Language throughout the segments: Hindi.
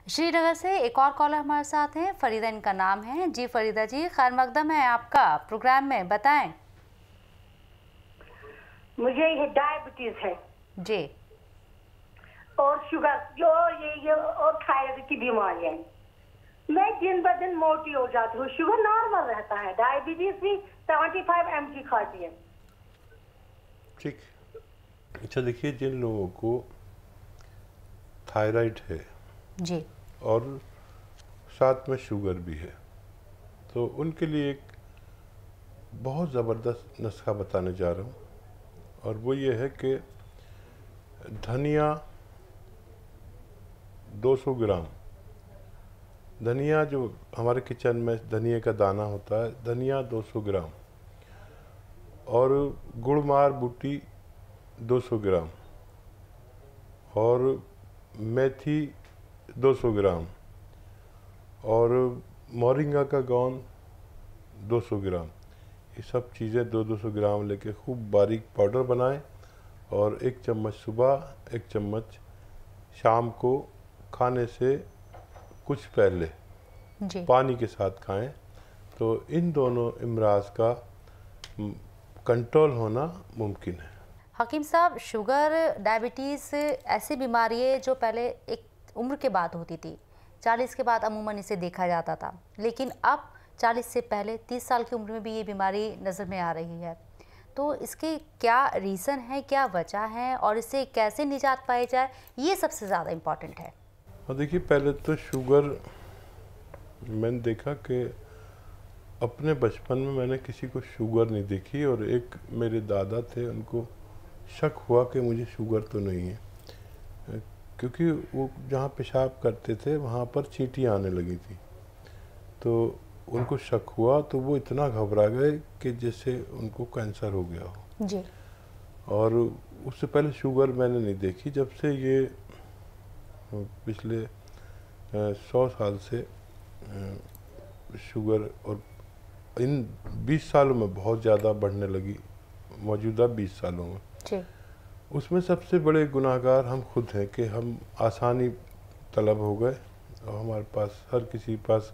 श्रीनगर से एक और कॉलर हमारे साथ हैं, फरीदा इनका नाम है। जी फरीदा जी, खैर मकदम है आपका प्रोग्राम में, बताएं। मुझे ये डायबिटीज है जी। और शुगर जो ये और थायराइड की बीमारी है। मैं दिन ब दिन मोटी हो जाती हूँ। शुगर नॉर्मल रहता है, डायबिटीज भी 75 mg खाती है। ठीक। अच्छा देखिए, जिन लोगों को थायराइड है जी। और साथ में शुगर भी है, तो उनके लिए एक बहुत ज़बरदस्त नुस्खा बताने जा रहा हूँ, और वो ये है कि धनिया 200 ग्राम, धनिया जो हमारे किचन में धनिया का दाना होता है, धनिया 200 ग्राम, और गुड़मार बूटी 200 ग्राम, और मेथी 200 ग्राम, और मोरिंगा का गोंद 200 ग्राम। ये सब चीज़ें 200 ग्राम लेके खूब बारीक पाउडर बनाएं, और 1 चम्मच सुबह, 1 चम्मच शाम को खाने से कुछ पहले जी। पानी के साथ खाएं। तो इन दोनों इमराज का कंट्रोल होना मुमकिन है। हकीम साहब, शुगर डायबिटीज़ ऐसी बीमारी है जो पहले एक उम्र के बाद होती थी, 40 के बाद अमूमन इसे देखा जाता था, लेकिन अब 40 से पहले 30 साल की उम्र में भी ये बीमारी नज़र में आ रही है। तो इसके क्या रीज़न है, क्या वजह है, और इससे कैसे निजात पाई जाए, ये सबसे ज़्यादा इम्पॉर्टेंट है। और देखिए, पहले तो शुगर मैंने देखा कि अपने बचपन में मैंने किसी को शुगर नहीं देखी, और एक मेरे दादा थे, उनको शक हुआ कि मुझे शुगर तो नहीं है, क्योंकि वो जहाँ पेशाब करते थे वहाँ पर चींटियाँ आने लगी थी। तो उनको शक हुआ, तो वो इतना घबरा गए कि जैसे उनको कैंसर हो गया हो। जी। और उससे पहले शुगर मैंने नहीं देखी। जब से ये पिछले 100 साल से शुगर और इन 20 सालों में बहुत ज़्यादा बढ़ने लगी, मौजूदा 20 सालों में। जी। उसमें सबसे बड़े गुनाहगार हम खुद हैं कि हम आसानी तलब हो गए, और हमारे पास हर किसी के पास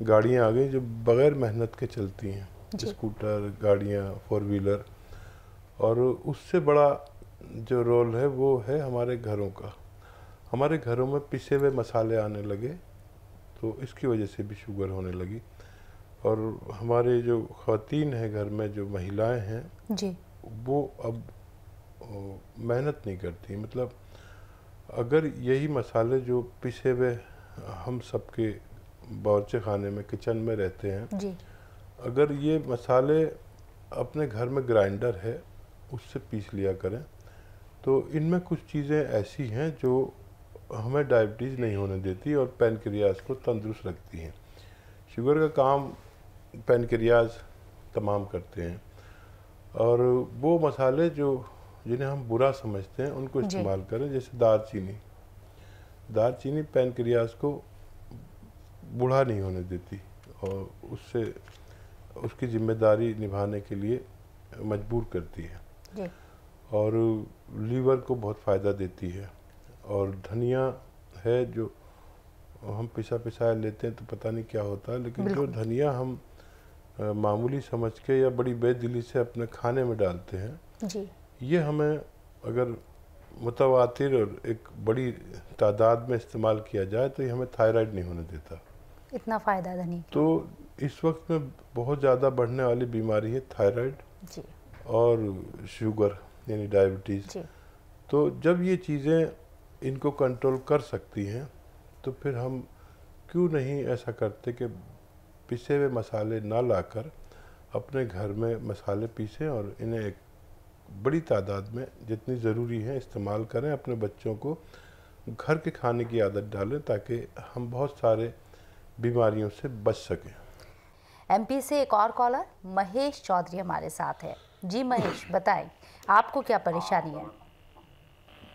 गाड़ियाँ आ गई जो बग़ैर मेहनत के चलती हैं, स्कूटर, गाड़ियाँ, 4 व्हीलर। और उससे बड़ा जो रोल है वो है हमारे घरों का। हमारे घरों में पिसे हुए मसाले आने लगे, तो इसकी वजह से भी शुगर होने लगी। और हमारे जो ख़वातीन हैं घर में, जो महिलाएं हैं जी, वो अब मेहनत नहीं करती। मतलब अगर यही मसाले जो पिसे हुए हम सबके बावर्ची खाने में, किचन में रहते हैं जी, अगर ये मसाले अपने घर में ग्राइंडर है उससे पीस लिया करें, तो इनमें कुछ चीज़ें ऐसी हैं जो हमें डायबिटीज़ नहीं होने देती और पैनक्रियाज को तंदुरुस्त रखती हैं। शुगर का काम पैनक्रियाज तमाम करते हैं, और वो मसाले जो जिन्हें हम बुरा समझते हैं उनको इस्तेमाल करें। जैसे दालचीनी पैनक्रियाज को बूढ़ा नहीं होने देती, और उससे उसकी जिम्मेदारी निभाने के लिए मजबूर करती है, जी। और लीवर को बहुत फ़ायदा देती है। और धनिया है जो हम पिसाया लेते हैं तो पता नहीं क्या होता है, लेकिन जो धनिया हम मामूली समझ के या बड़ी बेदिली से अपने खाने में डालते हैं, जी। ये हमें अगर मुतवातिर और एक बड़ी तादाद में इस्तेमाल किया जाए तो ये हमें थायराइड नहीं होने देता। इतना फ़ायदा धनी। तो इस वक्त में बहुत ज़्यादा बढ़ने वाली बीमारी है थायराइड जी। और शुगर यानी डायबिटीज़। जी। तो जब ये चीज़ें इनको कंट्रोल कर सकती हैं, तो फिर हम क्यों नहीं ऐसा करते कि पिसे हुए मसाले ना लाकर अपने घर में मसाले पीसें और इन्हें एक बड़ी तादाद में जितनी ज़रूरी है इस्तेमाल करें। अपने बच्चों को घर के खाने की आदत डालें ताकि हम बहुत सारे बीमारियों से बच सकें। एमपी से एक और कॉलर महेश चौधरी हमारे साथ है। जी महेश, बताएं आपको क्या परेशानी है?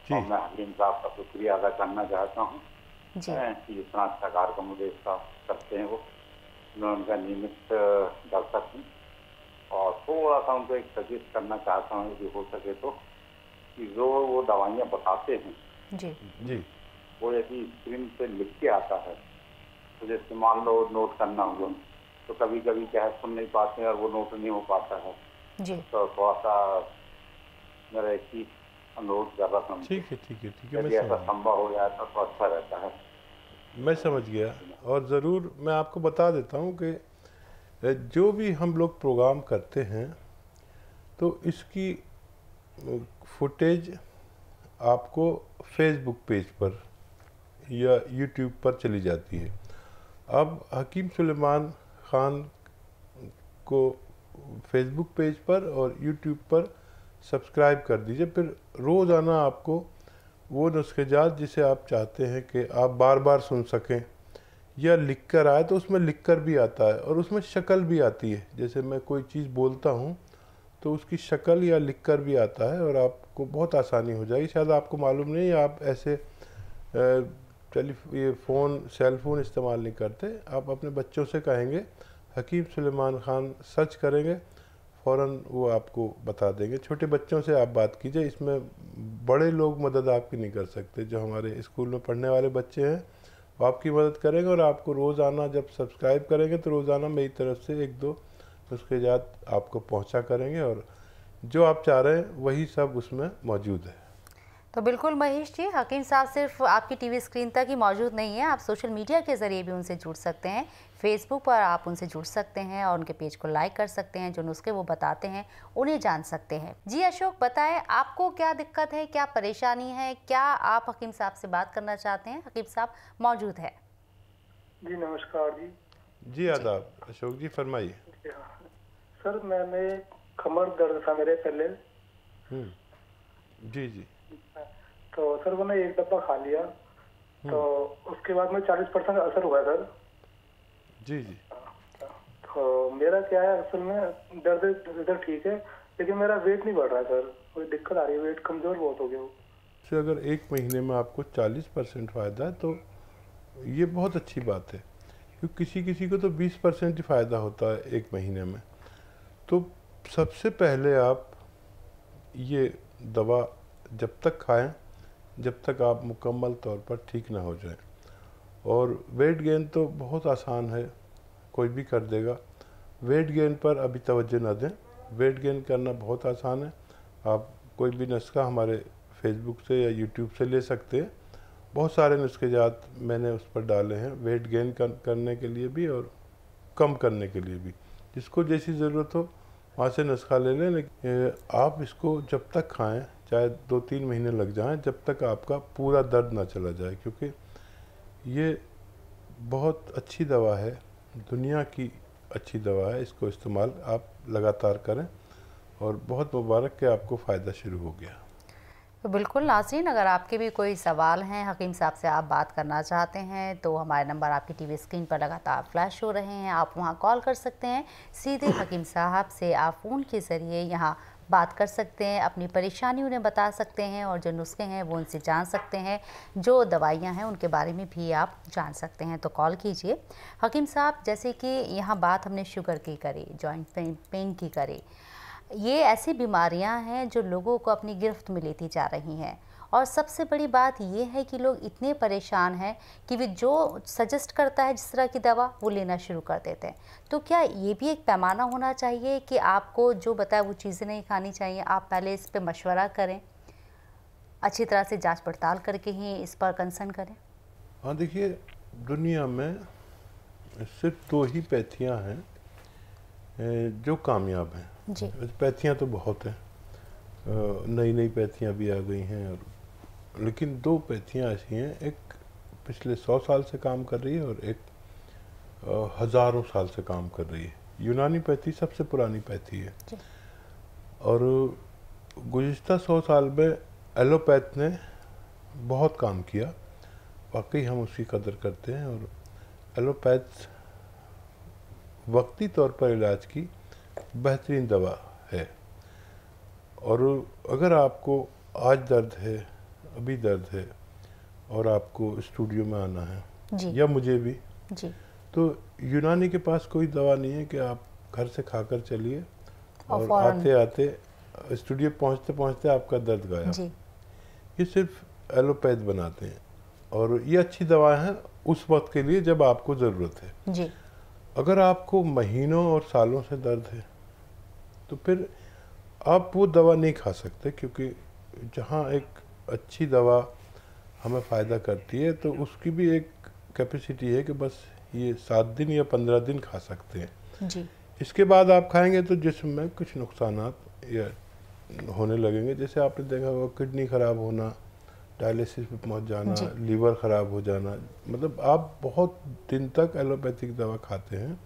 जी, मैं हकीम साहब का शुक्रिया अदा करना चाहता हूँ कि इतना अच्छा कार्यक्रम मुझे करते हैं वो। मैं उनका नियमित दर्शक हूँ, और थोड़ा सा उनको एक सजेस्ट करना चाहता हूँ कि हो सके तो कि जो वो दवाइयाँ बताते हैं जी जी वो यदि स्क्रीन पे लिख के आता है, तो जैसे मान लो नोट करना हुआ, तो कभी कभी क्या है सुन नहीं पाते हैं और वो नोट नहीं हो पाता है जी। तो थोड़ा सा मेरा एक ही अनुरोध कर रहा था। ठीक है ठीक है ठीक है, यदि ऐसा संभव हो जाए तो अच्छा रहता है। मैं समझ गया। और ज़रूर मैं आपको बता देता हूँ कि जो भी हम लोग प्रोग्राम करते हैं तो इसकी फुटेज आपको फेसबुक पेज पर या यूट्यूब पर चली जाती है। अब हकीम सुलेमान ख़ान को फेसबुक पेज पर और यूट्यूब पर सब्सक्राइब कर दीजिए। फिर रोज़ाना आपको वो नुस्खेजात जिसे आप चाहते हैं कि आप बार बार सुन सकें या लिख कर आए, तो उसमें लिख कर भी आता है और उसमें शक्ल भी आती है। जैसे मैं कोई चीज़ बोलता हूँ तो उसकी शक्ल या लिख कर भी आता है और आपको बहुत आसानी हो जाएगी। शायद आपको मालूम नहीं, आप ऐसे ये फ़ोन सेल फ़ोन इस्तेमाल नहीं करते। आप अपने बच्चों से कहेंगे हकीम सुलेमान ख़ान सर्च करेंगे, फ़ौरन वो आपको बता देंगे। छोटे बच्चों से आप बात कीजिए, इसमें बड़े लोग मदद आपकी नहीं कर सकते। जो हमारे स्कूल में पढ़ने वाले बच्चे हैं वो आपकी मदद करेंगे और आपको रोज़ाना जब सब्सक्राइब करेंगे तो रोज़ाना मेरी तरफ से 1-2 नुस्खेजात आपको पहुंचा करेंगे और जो आप चाह रहे हैं वही सब उसमें मौजूद है। तो बिल्कुल महेश जी, हकीम साहब सिर्फ आपकी टीवी स्क्रीन तक ही मौजूद नहीं है, आप सोशल मीडिया के ज़रिए भी उनसे जुड़ सकते हैं। फेसबुक पर आप उनसे जुड़ सकते हैं और उनके पेज को लाइक कर सकते हैं। जो नुस्खे वो बताते हैं उन्हें जान सकते हैं। जी अशोक, बताएं आपको क्या दिक्कत है, क्या परेशानी है, क्या आप हकीम साहब से बात करना चाहते हैं? हकीम साहब मौजूद है। जी नमस्कार जी। जी आदाब अशोक जी, फरमाइए। सर मैंने कमर दर्द था मेरे पहले। जी जी। तो सर मैंने एक डब्बा खा लिया तो उसके बाद में 40% असर हुआ सर। जी जी। तो मेरा क्या है, असल में दर्द ठीक है लेकिन मेरा वेट नहीं बढ़ रहा है सर, कोई दिक्कत आ रही है, वेट कमजोर बहुत हो गया। तो अगर 1 महीने में आपको 40% फ़ायदा है तो ये बहुत अच्छी बात है, क्योंकि किसी किसी को तो 20% ही फ़ायदा होता है 1 महीने में। तो सबसे पहले आप ये दवा जब तक खाएं जब तक आप मुकम्मल तौर पर ठीक ना हो जाएं। और वेट गेन तो बहुत आसान है, कोई भी कर देगा। वेट गेन पर अभी तवज्जो ना दें, वेट गेन करना बहुत आसान है। आप कोई भी नुस्खा हमारे फेसबुक से या यूट्यूब से ले सकते हैं। बहुत सारे नुस्खेजात मैंने उस पर डाले हैं वेट गेन करने के लिए भी और कम करने के लिए भी। जिसको जैसी ज़रूरत हो वहाँ से नुस्खा ले लें, लेकिन आप इसको जब तक खाएं, चाहे 2-3 महीने लग जाएं, जब तक आपका पूरा दर्द ना चला जाए, क्योंकि ये बहुत अच्छी दवा है, दुनिया की अच्छी दवा है। इसको इस्तेमाल आप लगातार करें और बहुत मुबारक कि आपको फ़ायदा शुरू हो गया। तो बिल्कुल नाज़रीन, अगर आपके भी कोई सवाल हैं, हकीम साहब से आप बात करना चाहते हैं तो हमारे नंबर आपकी टीवी स्क्रीन पर लगातार फ्लैश हो रहे हैं, आप वहां कॉल कर सकते हैं। सीधे हकीम साहब से आप फ़ोन के ज़रिए यहां बात कर सकते हैं, अपनी परेशानी उन्हें बता सकते हैं और जो नुस्खे हैं वो उनसे जान सकते हैं, जो दवाइयाँ हैं उनके बारे में भी आप जान सकते हैं। तो कॉल कीजिए। हकीम साहब, जैसे कि यहाँ बात हमने शुगर की करी, जॉइंट पेन की करी, ये ऐसी बीमारियां हैं जो लोगों को अपनी गिरफ्त में लेती जा रही हैं। और सबसे बड़ी बात ये है कि लोग इतने परेशान हैं कि वे जो सजेस्ट करता है जिस तरह की दवा वो लेना शुरू कर देते हैं। तो क्या ये भी एक पैमाना होना चाहिए कि आपको जो बताया वो चीज़ें नहीं खानी चाहिए? आप पहले इस पर मशवरा करें, अच्छी तरह से जांच पड़ताल करके ही इस पर कंसर्न करें। हाँ देखिए, दुनिया में सिर्फ 2 ही पैथियाँ हैं जो कामयाब हैं। जी। पैथियाँ तो बहुत हैं, नई नई पैथियाँ भी आ गई हैं, और लेकिन 2 पैथियाँ ऐसी हैं, एक पिछले 100 साल से काम कर रही है और एक हज़ारों साल से काम कर रही है। यूनानी पैथी सबसे पुरानी पैथी है और गुज़िश्ता 100 साल में एलोपैथ ने बहुत काम किया। वाकई हम उसकी कदर करते हैं और एलोपैथ वक्ती तौर पर इलाज की बेहतरीन दवा है। और अगर आपको आज दर्द है, अभी दर्द है और आपको स्टूडियो में आना है जी। या मुझे भी जी। तो यूनानी के पास कोई दवा नहीं है कि आप घर से खाकर चलिए और आते आते स्टूडियो पहुंचते पहुंचते आपका दर्द गायब। जी। ये सिर्फ एलोपैथ बनाते हैं। और ये अच्छी दवाएं हैं उस वक्त के लिए जब आपको ज़रूरत है। जी। अगर आपको महीनों और सालों से दर्द है तो फिर आप वो दवा नहीं खा सकते, क्योंकि जहाँ एक अच्छी दवा हमें फ़ायदा करती है तो उसकी भी एक कैपेसिटी है कि बस ये 7 दिन या 15 दिन खा सकते हैं। जी। इसके बाद आप खाएंगे तो जिस्म में कुछ नुकसानात या होने लगेंगे, जैसे आपने देखा होगा किडनी ख़राब होना, डायलिसिस पे पहुंच जाना, लीवर ख़राब हो जाना। मतलब आप बहुत दिन तक एलोपैथिक दवा खाते हैं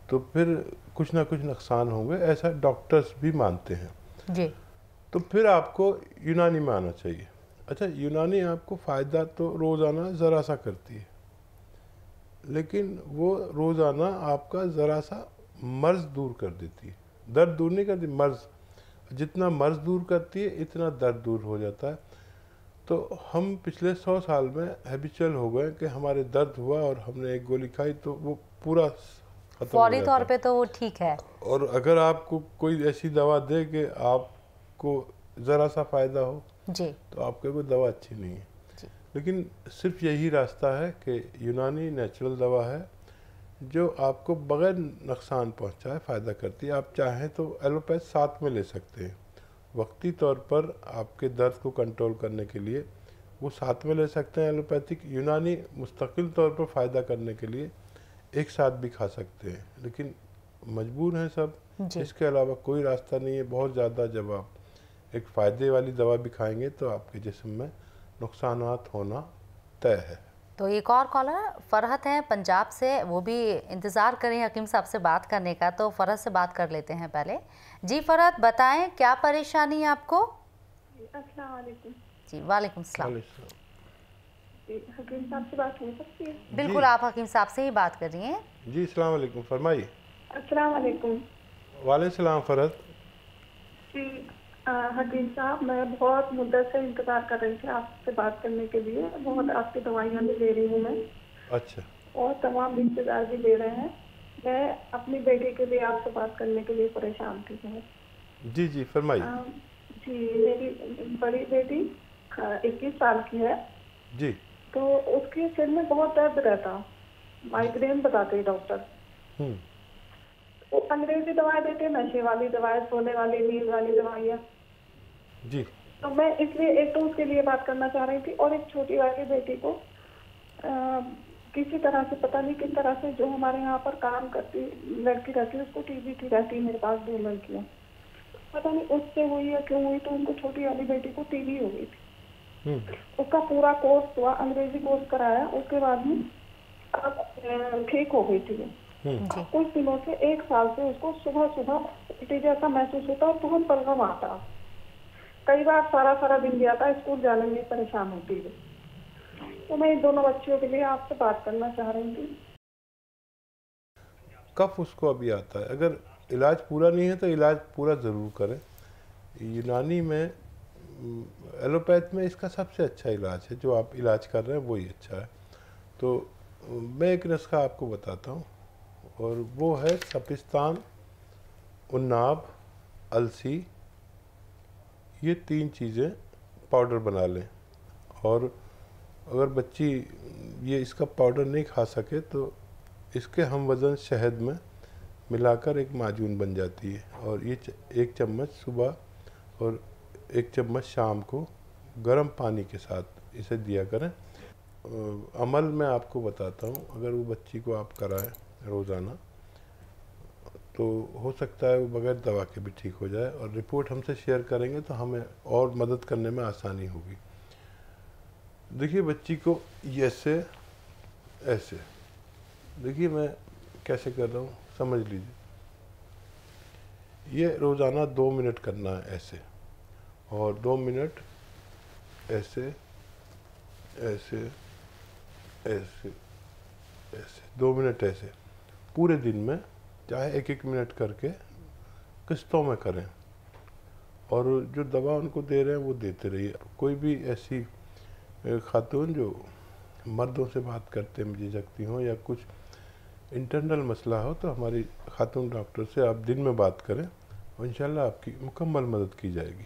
तो फिर कुछ ना कुछ नुकसान होंगे, ऐसा डॉक्टर्स भी मानते हैं। जी। तो फिर आपको यूनानी में आना चाहिए। अच्छा, यूनानी आपको फ़ायदा तो रोज़ाना ज़रा सा करती है, लेकिन वो रोज़ाना आपका ज़रा सा मर्ज़ दूर कर देती है, दर्द दूर नहीं करती, मर्ज़। जितना मर्ज़ दूर करती है इतना दर्द दूर हो जाता है। तो हम पिछले 100 साल में हैबिचुअल हो गए कि हमारे दर्द हुआ और हमने एक गोली खाई तो वो पूरा खत्म हो फौरी जाता तौर है। पे तो वो ठीक है। और अगर आपको कोई ऐसी दवा दे कि आपको ज़रा सा फ़ायदा हो जी। तो आपके को दवा अच्छी नहीं है। जी। लेकिन सिर्फ यही रास्ता है कि यूनानी नेचुरल दवा है जो आपको बगैर नुकसान पहुंचाए फ़ायदा करती है। आप चाहें तो एलोपैथ साथ में ले सकते हैं, वक्ती तौर पर आपके दर्द को कंट्रोल करने के लिए वो साथ में ले सकते हैं। एलोपैथिक यूनानी मुस्तकिल तौर पर फ़ायदा करने के लिए एक साथ भी खा सकते हैं, लेकिन मजबूर हैं सब। इसके अलावा कोई रास्ता नहीं है। बहुत ज़्यादा जब आप एक फ़ायदे वाली दवा भी खाएंगे तो आपके जिस्म में नुकसानात होना तय है। तो एक और कॉलर फरहत हैं पंजाब से, वो भी इंतज़ार करें हकीम साहब से बात करने का, तो फरहत से बात कर लेते हैं पहले। जी फरहत, बताएं क्या परेशानी है आपको? अस्सलाम वालेकुम। जी वालेकुम सलाम। हकीम साहब से बात हो सकती है? बिल्कुल, आप हकीम साहब से ही बात कर रही हैं। जी अस्सलाम वालेकुम, फरमाइए। अस्सलाम वालेकुम। वालेकुम सलाम फरहत। जी हकीम साहब, मैं बहुत मुद्दत से इंतज़ार कर रही थी आपसे बात करने के लिए। बहुत आपकी दवाइयाँ भी ले रही हूँ मैं। अच्छा। और तमाम रिश्तेदार भी ले रहे हैं। मैं अपनी बेटी के लिए आपसे बात करने के लिए परेशान थी बहुत। जी जी फरमाइए। जी, मेरी बड़ी बेटी 21 साल की है जी। तो उसके सिर में बहुत दर्द रहता, माइग्रेन बताते डॉक्टर। वो अंग्रेजी दवाएं देते, नशे वाली दवाएं, सोने वाली, नींद वाली दवाइयाँ। जी। तो मैं इसलिए एक तो उसके लिए बात करना चाह रही थी, और एक छोटी वाली बेटी को किसी तरह से, पता नहीं किस तरह से, जो हमारे यहाँ पर काम करती लड़की रहती है उसको टीबी थी, रहती है मेरे पास 2 लड़कियाँ, पता नहीं उससे हुई है क्यों हुई, तो उनको छोटी वाली बेटी को टीबी हो गई थी। उसका पूरा कोर्स हुआ, अंग्रेजी कोर्स कराया, उसके बाद में अब ठीक हो गई थी। कुछ दिनों से 1 साल से उसको सुबह सुबह उल्टी जैसा महसूस होता और बहुत बलगम आता। कई बार सारा दिन भी आता, स्कूल जाने में परेशान होती है। तो मैं इन दोनों बच्चियों के लिए आपसे बात करना चाह रही थी। कफ उसको अभी आता है, अगर इलाज पूरा नहीं है तो इलाज पूरा ज़रूर करें। यूनानी में, एलोपैथ में इसका सबसे अच्छा इलाज है, जो आप इलाज कर रहे हैं वही अच्छा है। तो मैं एक नुस्खा आपको बताता हूँ, और वो है सपिस्तान, उन्नाब, अलसी, ये 3 चीज़ें पाउडर बना लें। और अगर बच्ची ये इसका पाउडर नहीं खा सके तो इसके हम वज़न शहद में मिलाकर एक माजून बन जाती है, और ये 1 चम्मच सुबह और 1 चम्मच शाम को गर्म पानी के साथ इसे दिया करें। अमल मैं आपको बताता हूँ, अगर वो बच्ची को आप कराएं रोज़ाना तो हो सकता है वो बगैर दवा के भी ठीक हो जाए, और रिपोर्ट हमसे शेयर करेंगे तो हमें और मदद करने में आसानी होगी। देखिए बच्ची को ऐसे ऐसे, देखिए मैं कैसे कर रहा हूँ, समझ लीजिए। ये रोज़ाना 2 मिनट करना है ऐसे, और 2 मिनट ऐसे ऐसे ऐसे ऐसे, 2 मिनट ऐसे पूरे दिन में, चाहे 1-1 मिनट करके किस्तों में करें। और जो दवा उनको दे रहे हैं वो देते रहिए। कोई भी ऐसी खातून जो मर्दों से बात करते में झिझकती हो या कुछ इंटरनल मसला हो तो हमारी खातून डॉक्टर से आप दिन में बात करें, और इंशाल्लाह आपकी मुकम्मल मदद की जाएगी।